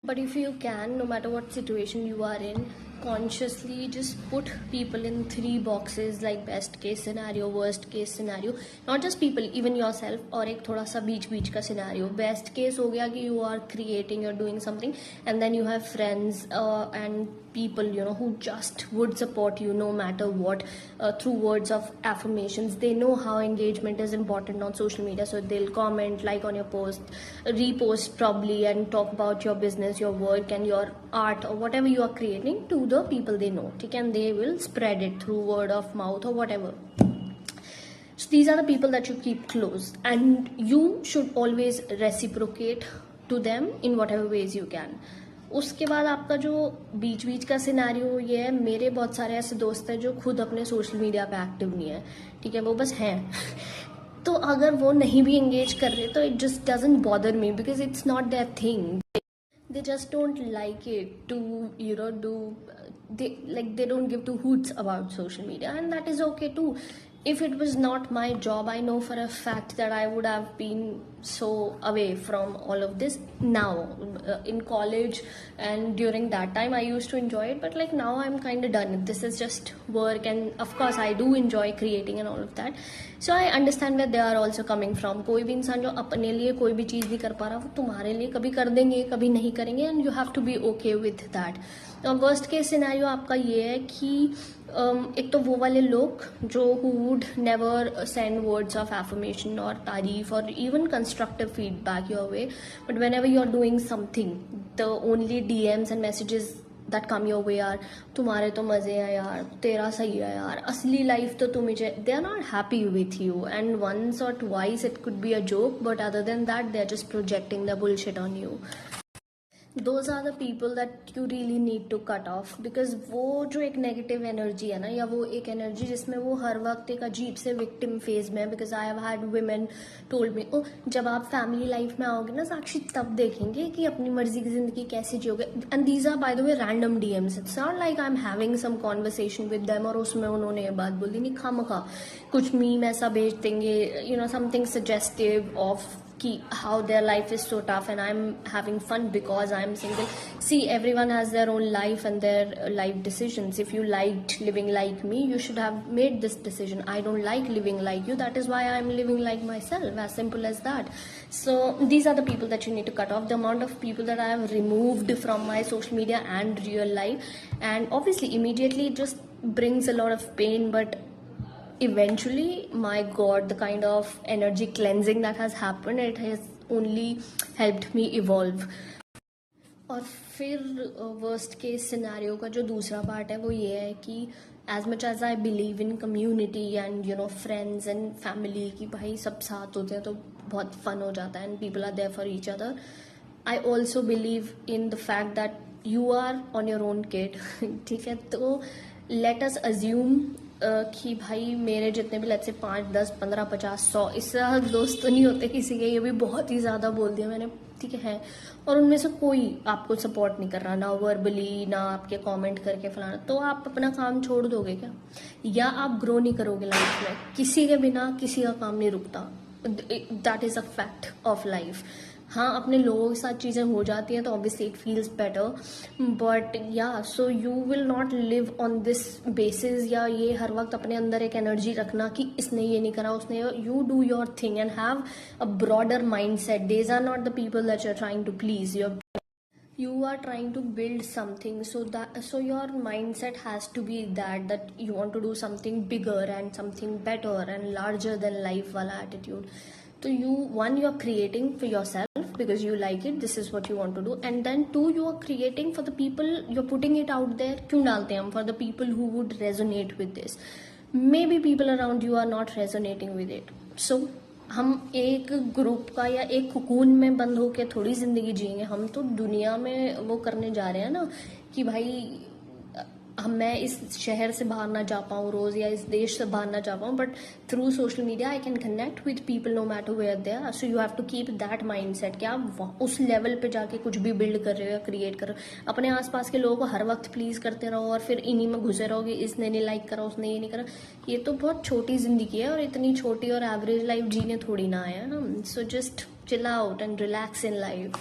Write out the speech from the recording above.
But if you can, no matter what situation you are in, consciously just put people in three boxes like best case scenario, worst case scenario. Not just people, even yourself. और एक थोड़ा सा बीच बीच का scenario. Best case हो गया कि you are creating, you're doing something, and then you have friends and people who just would support you no matter what, through words of affirmations. They know how engagement is important on social media, so they'll comment, like on your post, repost probably, and talk about your business, your work and your art or whatever you are creating to the people they know, okay? And they will spread it through word of mouth or whatever. So these are the people that you keep close, and you should always reciprocate to them in whatever ways you can. उसके बाद आपका जो बीच बीच का scenario ये है, मेरे बहुत सारे ऐसे दोस्त हैं जो खुद अपने सोशल मीडिया पे एक्टिव नहीं है, ठीक है, वो बस हैं तो अगर वो नहीं भी एंगेज कर रहे तो it just doesn't bother me because it's not there thing. They just don't like it to they don't give two hoots about social media, and that is okay too. If it was not my job, I know for a fact that I would have been so away from all of this. Now in college and during that time I used to enjoy it, but like now I'm kind of done. This is just work, and of course I do enjoy creating and all of that. So I understand where they are also coming from. कोई भी इंसान जो अपने लिए कोई भी चीज़ नहीं कर पा रहा वो तुम्हारे लिए कभी कर देंगे कभी नहीं करेंगे, and you have to be okay with that. Worst case scenario आपका ये है कि एक तो वो वाले लोग जो who would never send words of affirmation or तारीफ or even constructive feedback your way, but whenever you're doing something, the only DMs and messages that come your way are तुम्हारे तो मजे हैं यार, तेरा सही है यार, असली लाइफ तो तुम ही. They are not happy with you, and once or twice it could be a joke, but other than that they are just projecting the bullshit on you. Those are the people that you really need to cut off, because वो जो एक negative energy है ना, या वो एक energy जिसमें वो हर वक्त एक अजीब से विक्टिम फेज में है. Because I have had women told me, ओ जब आप फैमिली लाइफ में आओगे ना साक्षी तब देखेंगे कि अपनी मर्जी की जिंदगी कैसे जियोगे. And these are by the way random DMs. It's not like I am having some conversation with them और उसमें उन्होंने ये बात बोल दी. नहीं, खामखा कुछ मीम ऐसा भेज देंगे, समथिंग सजेस्टिव ऑफ कि how their life is so tough and I'm having fun because I'm single. See, everyone has their own life and their life decisions. If you liked living like me, you should have made this decision. I don't like living like you, that is why I'm living like myself, as simple as that. So these are the people that you need to cut off. The amount of people that I have removed from my social media and real life, and obviously immediately it just brings a lot of pain, but eventually, my God, the kind of energy cleansing that has happened, it has only helped me evolve. और फिर worst case scenario का जो दूसरा part है वो ये है कि as much as I believe in community and friends and family, कि भाई सब साथ होते हैं तो बहुत फन हो जाता है and people are there for each other. I also believe in the fact that you are on your own kid, ठीक है. तो लेट अस अज्यूम कि भाई मेरे जितने भी लेट से 5, 10, 15, 50, 100 इससे दोस्त तो नहीं होते किसी के, ये भी बहुत ही ज़्यादा बोल दिया मैंने, ठीक है. और उनमें से कोई आपको सपोर्ट नहीं कर रहा, ना वर्बली ना आपके कमेंट करके फलाना, तो आप अपना काम छोड़ दोगे क्या, या आप ग्रो नहीं करोगे लाइफ में. किसी के बिना किसी का काम नहीं रुकता. That is a fact of life. हाँ, अपने लोगों के साथ चीज़ें हो जाती हैं तो obviously it feels better, but या so you will not live on this basis, या ये हर वक्त अपने अंदर एक एनर्जी रखना कि इसने ये नहीं करा उसने. You do your thing and have a broader mindset. These are not the people that you are trying to please. You are trying to build something, so your mindset has to be that you want to do something bigger and something better and larger than life wala attitude. So you're creating for yourself because you like it, this is what you want to do, and then two, you are creating for the people, you're putting it out there. क्यों डालते हैं हम? For the people who would resonate with this. Maybe people around you are not resonating with it, so हम एक group का या एक cocoon में बंद होके थोड़ी जिंदगी जिएंगे. हम तो दुनिया में वो करने जा रहे हैं ना कि भाई मैं इस शहर से बाहर ना जा पाऊँ रोज, या इस देश से बाहर ना जा पाऊँ, but through social media I can connect with people no matter where they are. So you have to keep that mindset कि आप उस लेवल पे जाके कुछ भी बिल्ड कर रहे हो या क्रिएट कर रहे हो. अपने आसपास के लोगों को हर वक्त प्लीज करते रहो और फिर इन्हीं में घुसे रहोगे, इसने नहीं लाइक करा, उसने ये नहीं करा. ये तो बहुत छोटी जिंदगी है और इतनी छोटी और एवरेज लाइफ जीने थोड़ी ना आया ना. So just chill out and relax in life.